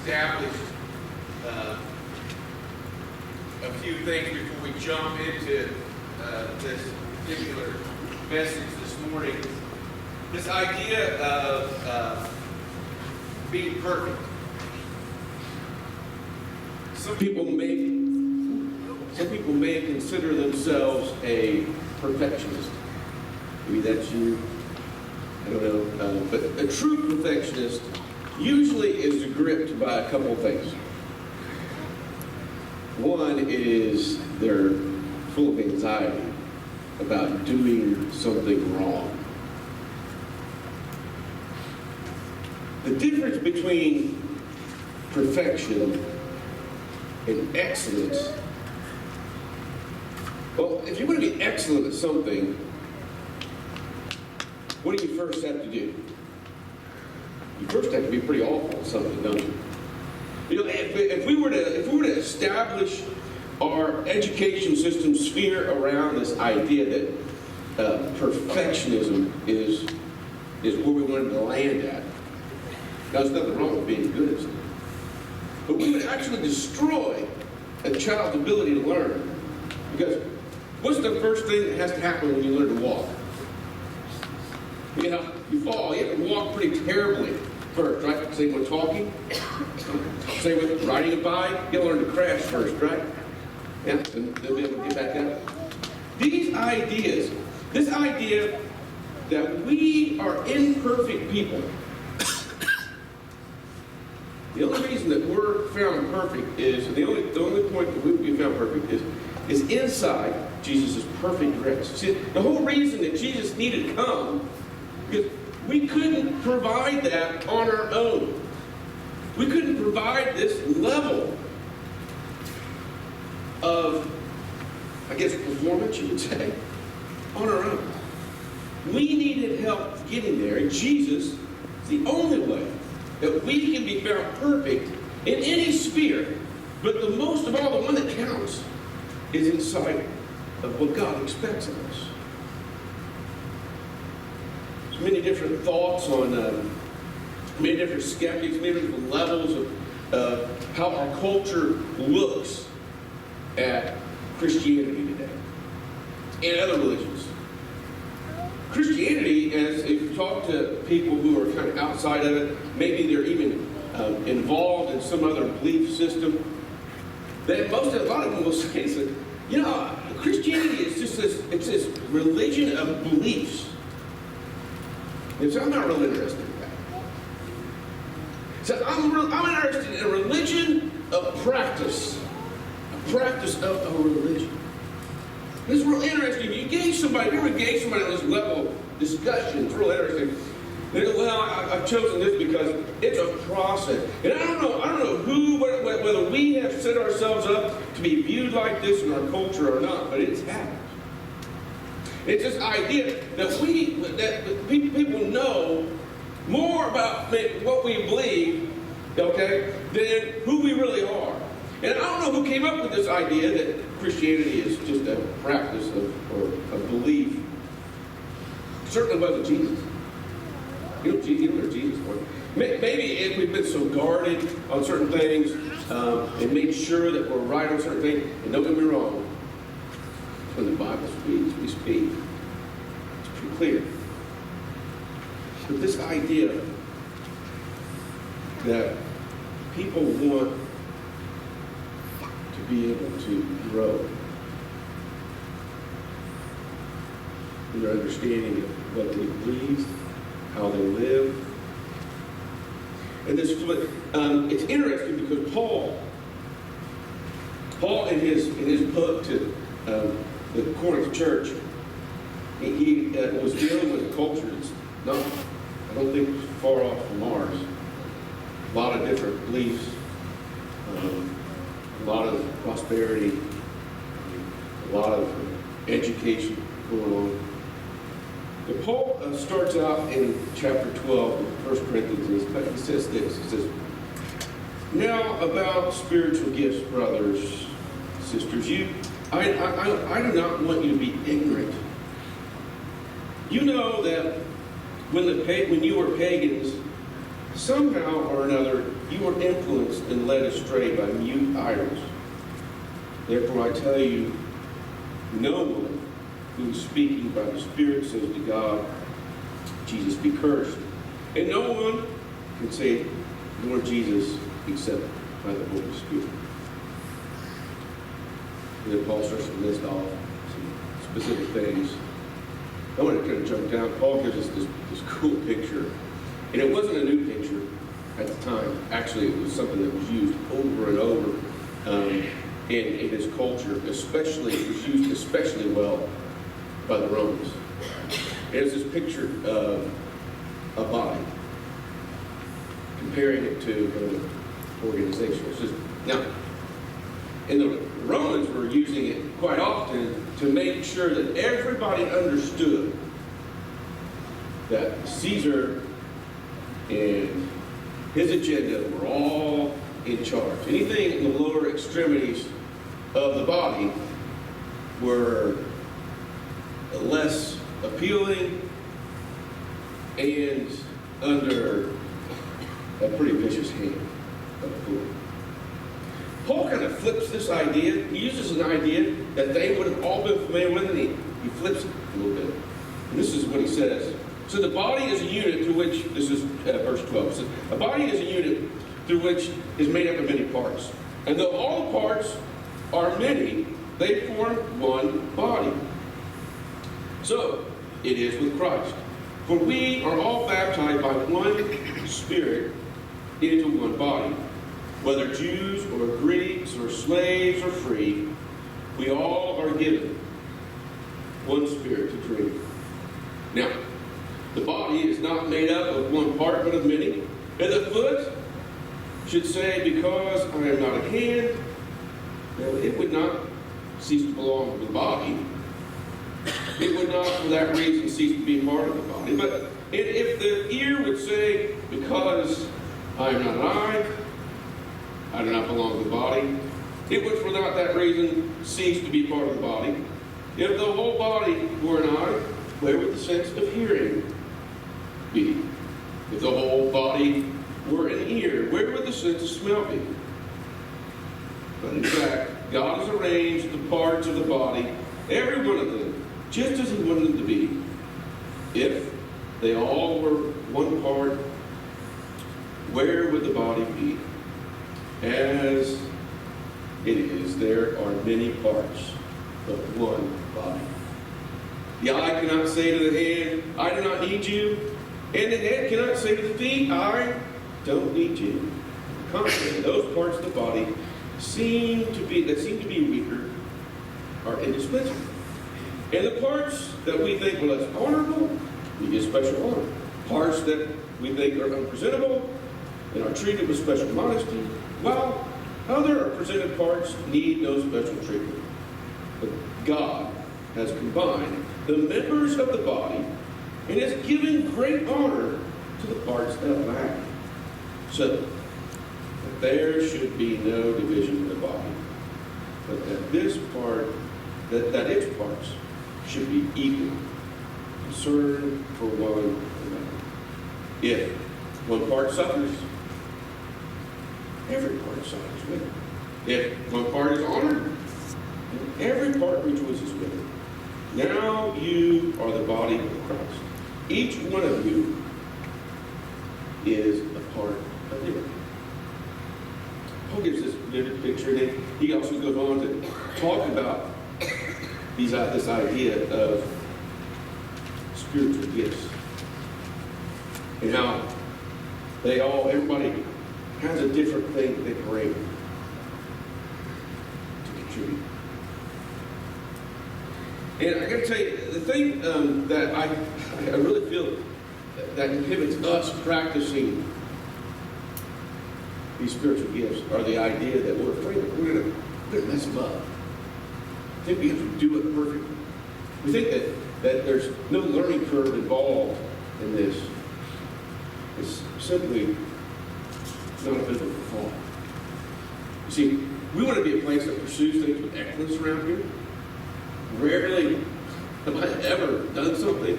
establish a few things before we jump into this particular message this morning. This idea of being perfect. Some people may consider themselves a perfectionist. Maybe that's you. I don't know. But a true perfectionist usually is gripped by a couple of things. One is they're full of anxiety about doing something wrong. The difference between perfection and excellence, well, if you want to be excellent at something, what do you first have to do? You first have to be pretty awful at something, don't you? You know, if we were to establish our education system sphere around this idea that perfectionism is where we wanted to land at, now, there's nothing wrong with being good at something, but we would actually destroy a child's ability to learn. Because what's the first thing that has to happen when you learn to walk? You know, you fall. You have to walk pretty terribly first, right? Same with talking. Same with riding a bike. You learn to crash first, right? Yeah, and then be able to get back up. These ideas, this idea that we are imperfect people, the only reason that we're found perfect is, the only point that we would be found perfect is inside Jesus' perfect rest. See, the whole reason that Jesus needed to come, because we couldn't provide that on our own. We couldn't provide this level of, I guess, performance, you would say, on our own. We needed help getting there, and Jesus is the only way that we can be found perfect in any sphere. But the most of all, the one that counts, is inside of what God expects of us. There's many different thoughts on many different skeptics, many different levels of how our culture looks at Christianity today and other religions. Christianity, as if you talk to people who are kind of outside of it, maybe they're even involved in some other belief system, then a lot of them will say that, you know, Christianity is just this religion of beliefs. And so I'm not really interested in that. So I'm interested in a religion of practice. A practice of a religion. This is real interesting. If you ever engage somebody on this level of discussion, it's real interesting. They go, well, I've chosen this because it's a process. And I don't know whether we have set ourselves up to be viewed like this in our culture or not, but it's happened. It's this idea that people know more about what we believe, okay, than who we really are. And I don't know who came up with this idea that Christianity is just a practice or a belief. It certainly wasn't Jesus. You know where Jesus was. Maybe we've been so guarded on certain things and made sure that we're right on certain things. And don't get me wrong, when the Bible speaks, we speak. It's pretty clear. But this idea that people want to be able to grow in their understanding of what they believe, how they live. And this, it's interesting because Paul in his book to the Corinth church, he was dealing with a culture that's not, I don't think, far off from ours. A lot of different beliefs, a lot of prosperity, a lot of education going on. But Paul starts out in chapter 12 of 1 Corinthians. He says this. He says, now about spiritual gifts, brothers, sisters, I do not want you to be ignorant. You know that when you were pagans, somehow or another you were influenced and led astray by mute idols. Therefore I tell you, no one who is speaking by the Spirit says to God, Jesus be cursed. And no one can say, Lord Jesus, except by the Holy Spirit. And then Paul starts to list off some specific things. I want to kind of jump down. Paul gives us this cool picture. And it wasn't a new picture at the time. Actually, it was something that was used over and over in his culture. Especially, it was used especially well by the Romans. It's this picture of a body, comparing it to an organization. It's just, now, and the Romans were using it quite often to make sure that everybody understood that Caesar and his agenda were all in charge. Anything in the lower extremities of the body were less appealing and under a pretty vicious hand of authority. Paul kind of flips this idea. He uses an idea that they would have all been familiar with, and he flips it a little bit. And this is what he says. So the body is a unit through which, this is verse 12, it says, a body is a unit through which is made up of many parts. And though all the parts are many, they form one body. So it is with Christ. For we are all baptized by one Spirit into one body. Whether Jews or Greeks or slaves or free, we all are given one Spirit to drink. Now, the body is not made up of one part, but of many. And the foot should say, because I am not a hand, well, it would not cease to belong to the body. It would not, for that reason, cease to be part of the body. But if the ear would say, because I am not an eye, I do not belong to the body, it would, for not that reason, cease to be part of the body. If the whole body were an eye, where would the sense of hearing be? If the whole body were an ear, where would the sense of smell be? But in fact, God has arranged the parts of the body, every one of them, just as He wanted them to be. If they all were one part, where would the body be? As it is, there are many parts of one body. The eye cannot say to the hand, I do not need you. And the head cannot say to the feet, I don't need you. Consequently, those parts of the body seem to be weaker are indispensable. And the parts that we think are less honorable, we get special honor. Parts that we think are unpresentable and are treated with special modesty, while other presented parts need no special treatment. But God has combined the members of the body and has given great honor to the parts that lack, so that there should be no division in the body, but that that its parts should be equal, concerned for one another. If one part suffers, every part suffers with it. If one part is honored, every part rejoices with it. Now you are the body of Christ. Each one of you is a part of it. Paul gives this vivid picture, and he also goes on to talk about this idea of spiritual gifts and how everybody has a different thing that they bring to contribute. And I got to tell you, the thing that I really feel that inhibits us practicing these spiritual gifts are the idea that we're afraid that we're going to mess them up. I think we have to do it perfectly. We think that there's no learning curve involved in this. It's simply not a biblical thought. You see, we want to be a place that pursues things with excellence around here. Rarely have I ever done something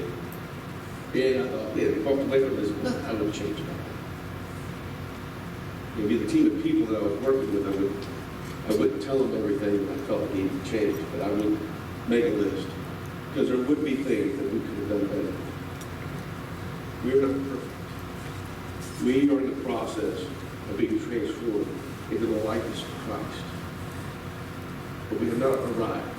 and I thought, man, walked away from this, I would change that. maybe the team of people that I was working with, I wouldn't tell them everything that I felt needed to change, but I would make a list. Because there would be things that we could have done better. We are not perfect. We are in the process of being transformed into the likeness of Christ. But we have not arrived.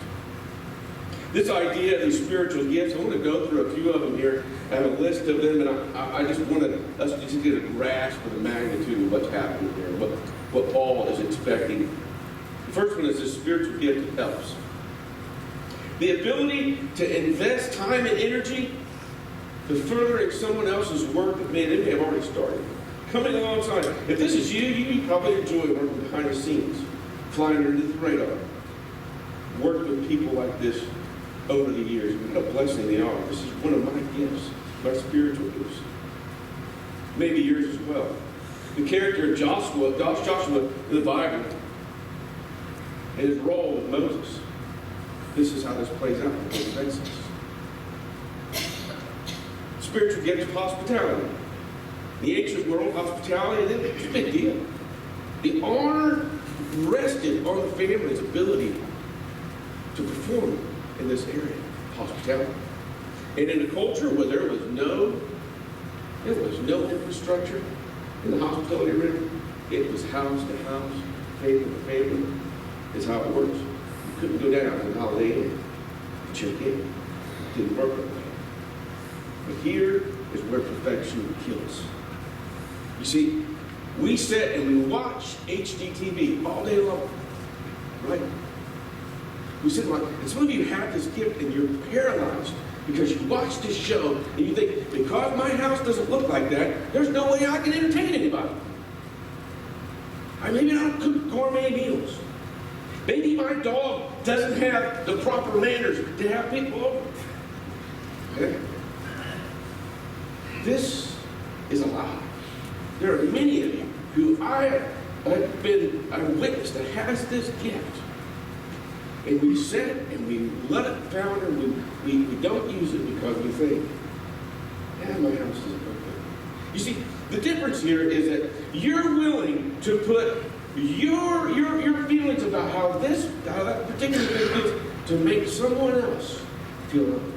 This idea of these spiritual gifts, I want to go through a few of them here. I have a list of them, and I just wanted us to just get a grasp of the magnitude of what's happening here, what Paul is expecting. The first one is this spiritual gift that helps. The ability to invest time and energy to furthering someone else's work that they may have already started. Coming alongside. If this is you probably enjoy working behind the scenes, flying underneath the radar. Worked with people like this over the years. What a blessing they are. This is one of my gifts, my spiritual gifts. Maybe yours as well. The character of Joshua in the Bible, and his role with Moses. This is how this plays out in Exodus. Spiritual gift of hospitality. The ancient world, hospitality, it's a big deal. The honor rested on the family's ability to perform in this area, hospitality. And in a culture where there was no infrastructure in the hospitality realm, it was house to house, family to family, is how it works. You couldn't go down to the Holiday Inn and check in. It didn't work that way. But here is where perfection kills. You see, we sit and we watch HGTV all day long, right? We sit and watch, and some of you have this gift and you're paralyzed because you watch this show and you think, because my house doesn't look like that, there's no way I can entertain anybody. Maybe I don't cook gourmet meals. Maybe my dog doesn't have the proper manners to have people over. Okay? This is a lie. There are many of you who I have been a witness that has this gift. And we sit and we let it founder, we don't use it because we think, my house isn't perfect. You see, the difference here is that you're willing to put your feelings about how that particular thing feels to make someone else feel loved.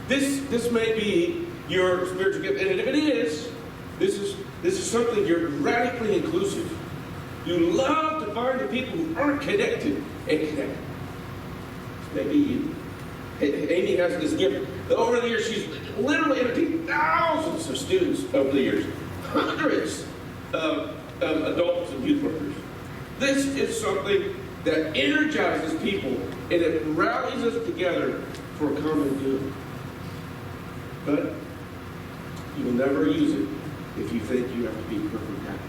This may be your spiritual gift, and if it is, this is something you're radically inclusive. You love to find the people who aren't connected and connect. Maybe you. Amy has this gift. Over the years, she's literally entertained thousands of students over the years. Hundreds of adults and youth workers. This is something that energizes people and it rallies us together for a common good. But you will never use it if you think you have to be perfect happy.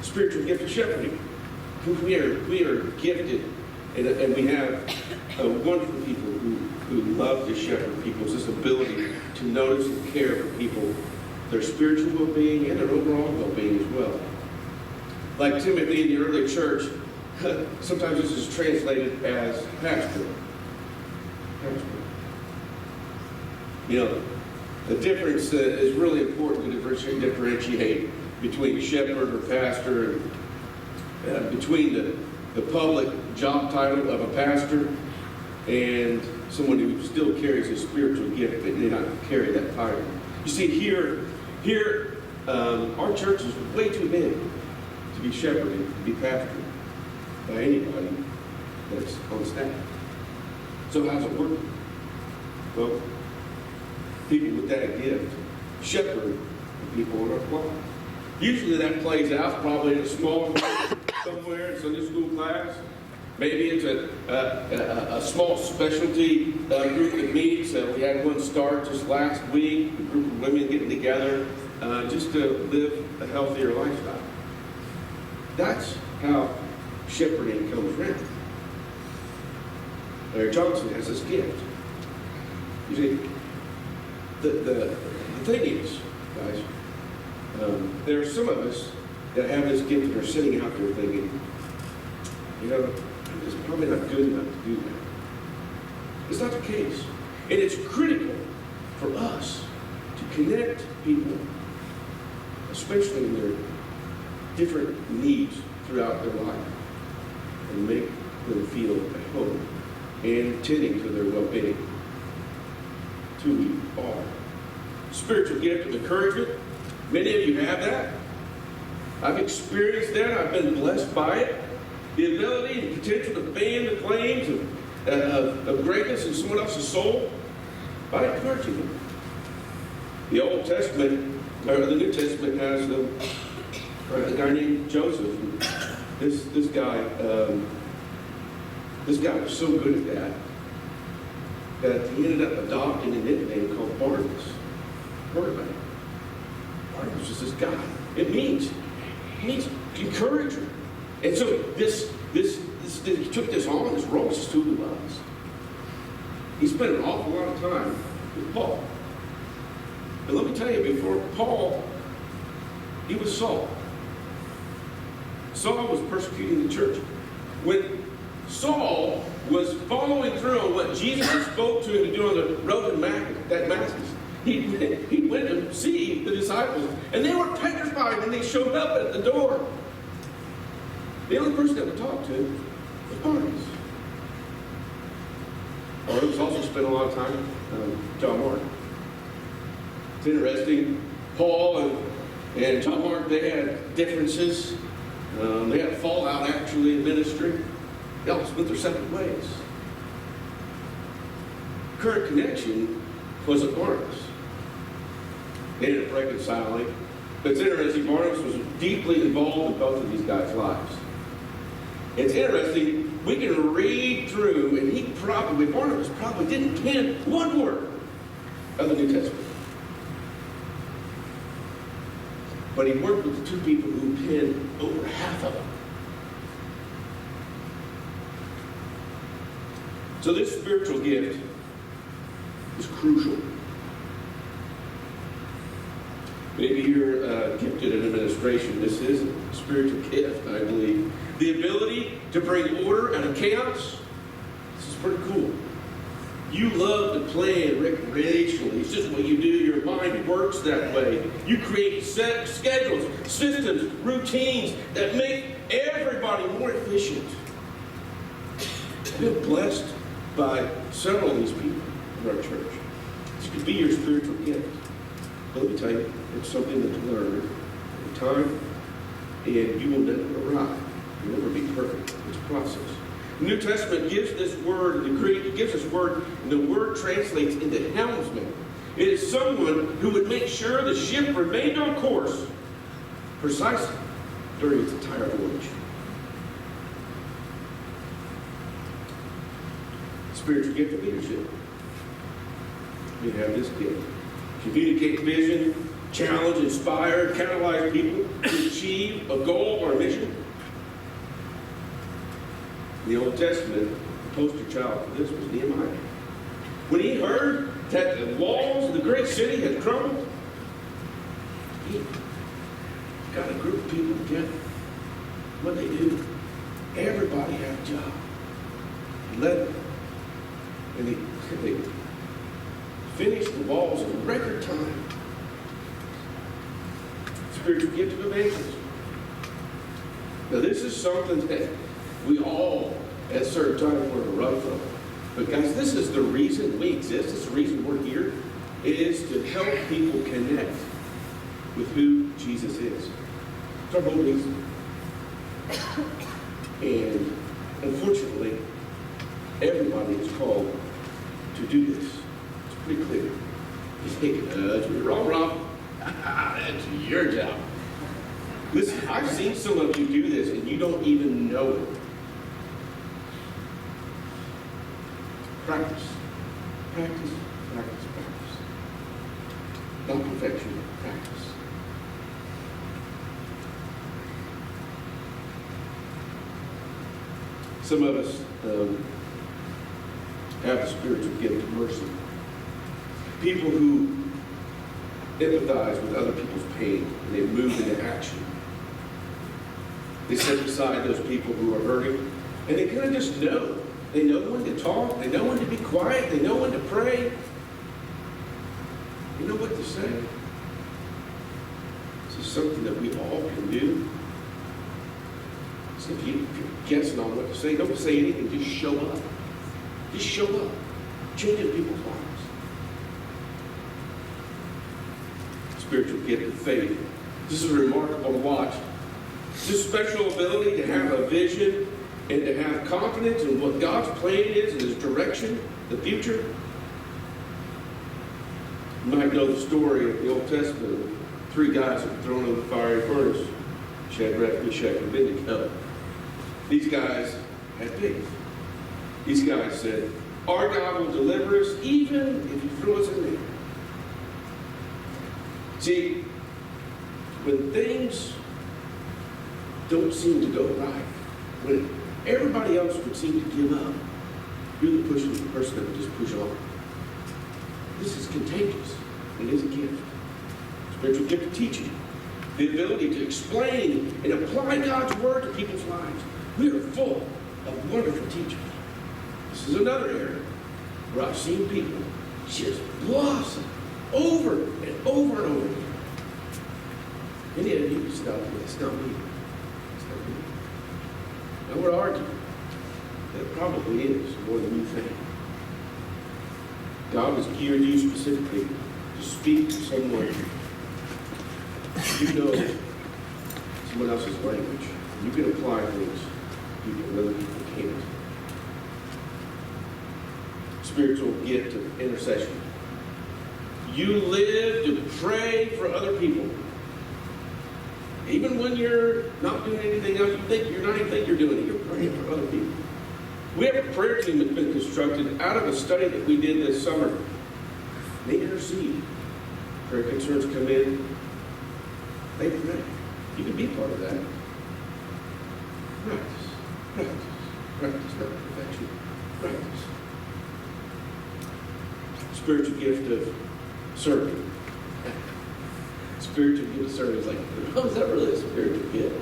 Spiritual gift of shepherding. We are gifted, and we have wonderful people who love to shepherd people. It's this ability to notice and care for people, their spiritual well-being and their overall well-being as well. Like Timothy in the early church, sometimes this is translated as pastor. You know, the difference is really important to differentiate between shepherd or pastor, and between the public job title of a pastor and someone who still carries a spiritual gift but may not carry that title. You see, here, our church is way too big to be shepherded, to be pastored by anybody that's on staff. So how's it work? Well, people with that gift shepherd the people on our flock. Usually that plays out probably in a small group somewhere in Sunday school class. Maybe it's a small specialty group that meets. We had one start just last week, a group of women getting together just to live a healthier lifestyle. That's how shepherding comes around. Larry Johnson has this gift. You see, the thing is, guys, there are some of us that have this gift and are sitting out there thinking, you know, it's probably not good enough to do that. It's not the case. And it's critical for us to connect people especially in their different needs throughout their life, and make them feel at home and tending to their well-being. It's who we are. Spiritual gift of encouragement. Many of you have that. I've experienced that. I've been blessed by it. The ability and potential to fan the flames of greatness in someone else's soul by encouraging them. The Old Testament, or the New Testament, has a guy named Joseph. This guy was so good at that he ended up adopting a nickname called Barnabas. Barnabas is this guy. It means encourager. And so he took this on, this role. This is who he was. He spent an awful lot of time with Paul. And let me tell you, before Paul, he was Saul. Saul was persecuting the church. When Saul was following through on what Jesus spoke to him to do on the road to Damascus, he went to see the disciples, and they were petrified when they showed up at the door. The only person that would talk to him was Barnabas. Barnabas also spent a lot of time with John Mark. It's interesting. Paul and John Mark, they had differences. They had fallout actually in ministry. They all went their separate ways. Current connection was at Barnabas. They ended up reconciling. But it's interesting, Barnabas was deeply involved in both of these guys' lives. It's interesting, we can read through, and Barnabas probably didn't pen one word of the New Testament. But he worked with the two people who penned over half of them. So this spiritual gift is crucial. Maybe you're gifted in administration. This is a spiritual gift, I believe. The ability to bring order out of chaos. This is pretty cool. You love to plan recreationally. It's just what you do. Your mind works that way. You create set schedules, systems, routines that make everybody more efficient. I've been blessed by several of these people in our church. This could be your spiritual gift. But let me tell you, it's something that's learned over time, and you will never arrive. You'll never be perfect. It's a process. The New Testament gives this word, the Greek gives this word, and the word translates into helmsman. It is someone who would make sure the ship remained on course precisely during its entire voyage. Spiritual gift of leadership. We have this gift. Communicate vision, challenge, inspire, catalyze people to achieve a goal or a mission. In the Old Testament, the poster child for this was Nehemiah. When he heard that the walls of the great city had crumbled, he got a group of people together. What did they do? Everybody had a job. He led them. And they finished the walls in record time. Spiritual gift of evangelism. Now this is something that we all at certain times want to run from. But guys, this is the reason we exist. This is the reason we're here. It is to help people connect with who Jesus is. It's our whole reason. And unfortunately, everybody is called to do this. It's pretty clear. You think, you're wrong, Rob. That's your job. Listen, I've seen some of you do this and you don't even know it. Practice. Practice, practice, practice. Not perfection, practice. Some of us have the spiritual gift of mercy. People who empathize with other people's pain and they move into action. They sit beside those people who are hurting and they kind of just know. They know when to talk. They know when to be quiet. They know when to pray. They know what to say. This is something that we all can do. So if you're guessing on what to say, don't say anything. Just show up. Just show up. Changing people's lives. Spiritual gift of faith. This is remarkable to watch. This special ability to have a vision and to have confidence in what God's plan is and His direction, the future. You might know the story of the Old Testament. 3 guys that were thrown in the fiery furnace. Shadrach, Meshach, and Abednego. These guys had faith. These guys said, our God will deliver us even if you throw us in there. See, when things don't seem to go right, when everybody else would seem to give up, you're the person that would just push on. This is contagious. It is a gift. Spiritual gift of teaching. The ability to explain and apply God's word to people's lives. We are full of wonderful teachers. This is another area where I've seen people just blossom over and over and over again. Many of you stop me. It's not me. It's not me. I would argue that it probably is more than you think. God has geared you specifically to speak to someone you know someone else's language. You can apply things people other people can't. Spiritual gift of intercession. You live to pray for other people. Even when you're not doing anything else, you're not even think you're doing it. You're praying for other people. We have a prayer team that's been constructed out of a study that we did this summer. They intercede. Prayer concerns come in. They pray. You can be part of that. Practice. Practice. Practice, not perfection. Practice. Spiritual gift of serving. Spiritual gift of serving is like, oh, is that really a spiritual gift?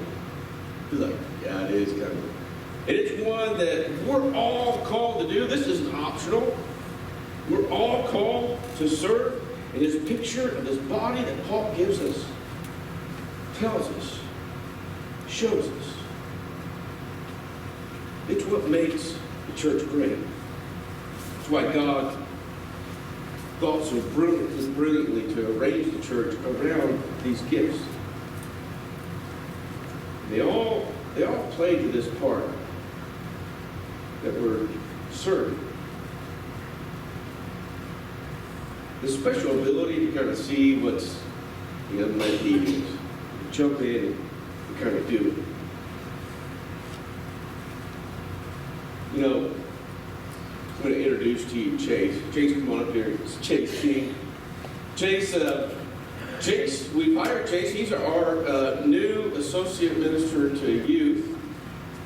He's like, yeah, it is kind of. And it's one that we're all called to do. This isn't optional. We're all called to serve. And this picture of this body that Paul gives us tells us, shows us. It's what makes the church great. It's why God thought so brilliantly to arrange the church around these gifts. They all play to this part that we're serving. The special ability to kind of see what's the other man's need is. Jump in and kind of do it. You know, I'm going to introduce to you Chase. Chase, come on up here. It's Chase King. Chase, we've hired Chase. He's our new associate minister to youth.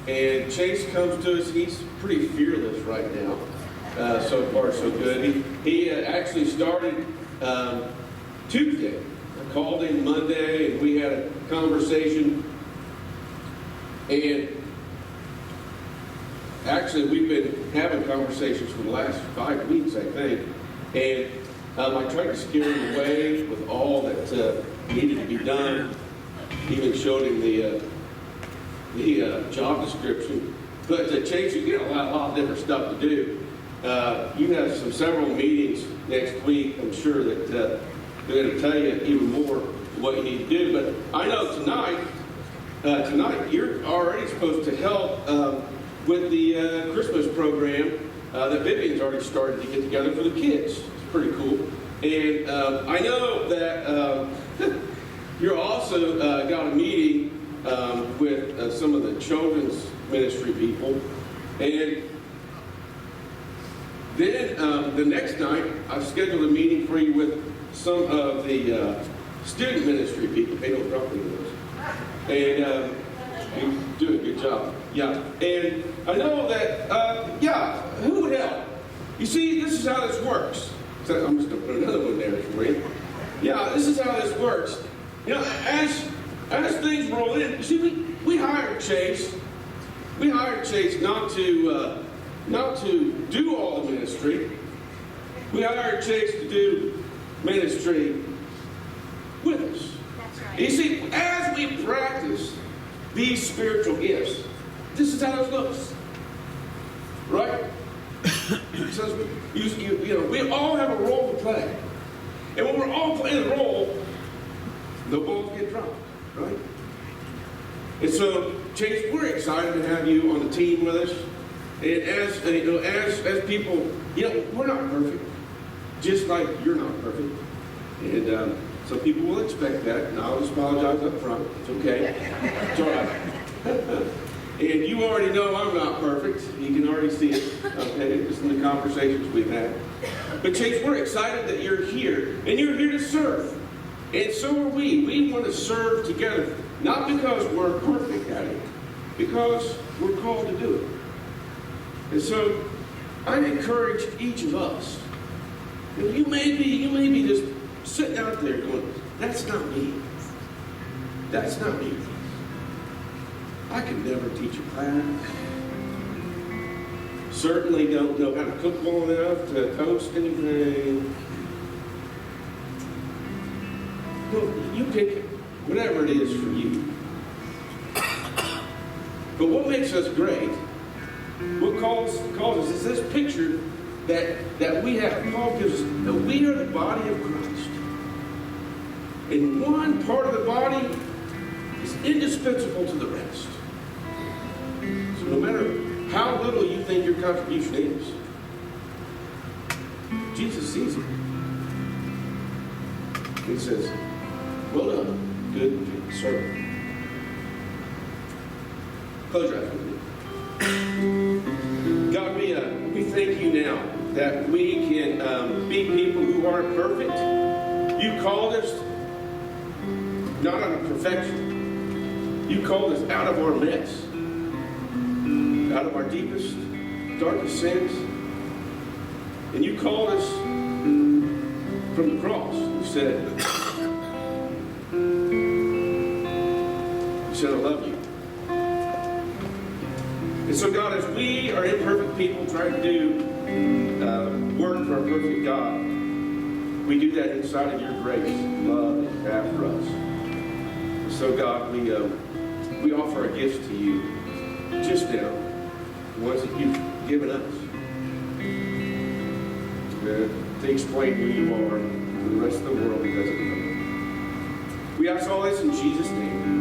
And Chase comes to us. He's pretty fearless right now. So far, so good. He actually started Tuesday. I called him Monday, and we had a conversation. And actually, we've been having conversations for the last 5 weeks, I think. And I tried to scare him away with all that needed to be done. Even showed him the job description. But Chase, you get a lot of different stuff to do. You have several meetings next week. I'm sure that they're going to tell you even more what you need to do. But I know tonight you're already supposed to help with the Christmas program that Vivian's already started to get together for the kids. It's pretty cool. And I know that you're also got a meeting with some of the children's ministry people. And then the next night, I've scheduled a meeting for you with some of the student ministry people. They don't drop any of those. And you do a good job. Yeah. And I know that, who would help? You see, this is how this works. So I'm just going to put another one there for you. Yeah, this is how this works. You know, as things roll in, you see, we hired Chase. We hired Chase not to do all the ministry. We hired Chase to do ministry with us. You see, as we practice these spiritual gifts, this is how it looks. Right? So, we all have a role to play. And when we're all playing a role, the balls get dropped. Right? And so, Chase, we're excited to have you on the team with us. And as people, we're not perfect. Just like you're not perfect. And some people will expect that, and I'll just apologize up front. It's okay. It's all right. And you already know I'm not perfect. You can already see it, okay, just in the conversations we've had. But Chase, we're excited that you're here, and you're here to serve. And so are we. We want to serve together, not because we're perfect at it, because we're called to do it. And so I encourage each of us. You may be just sitting out there going, that's not me. That's not me. I can never teach a class. Certainly don't know how to cook well enough to toast anything. Well, you pick it, whatever it is for you. But what makes us great, what calls us is this picture that we have. Paul gives us that we are the body of Christ. And one part of the body is indispensable to the rest. So no matter how little you think your contribution is, Jesus sees it. He says, well done, good servant. Close your eyes with me. God, we thank you now that we can be people who aren't perfect. You called us not out of perfection. You called us out of our mess, out of our deepest, darkest sins. And you called us from the cross. You said, I love you. And so, God, as we are imperfect people trying to do work for a perfect God, we do that inside of your grace, love, and you have for us. And so, God, we offer our gifts to you just now, the ones that you've given us, to explain who you are to the rest of the world who doesn't know. We ask all this in Jesus' name.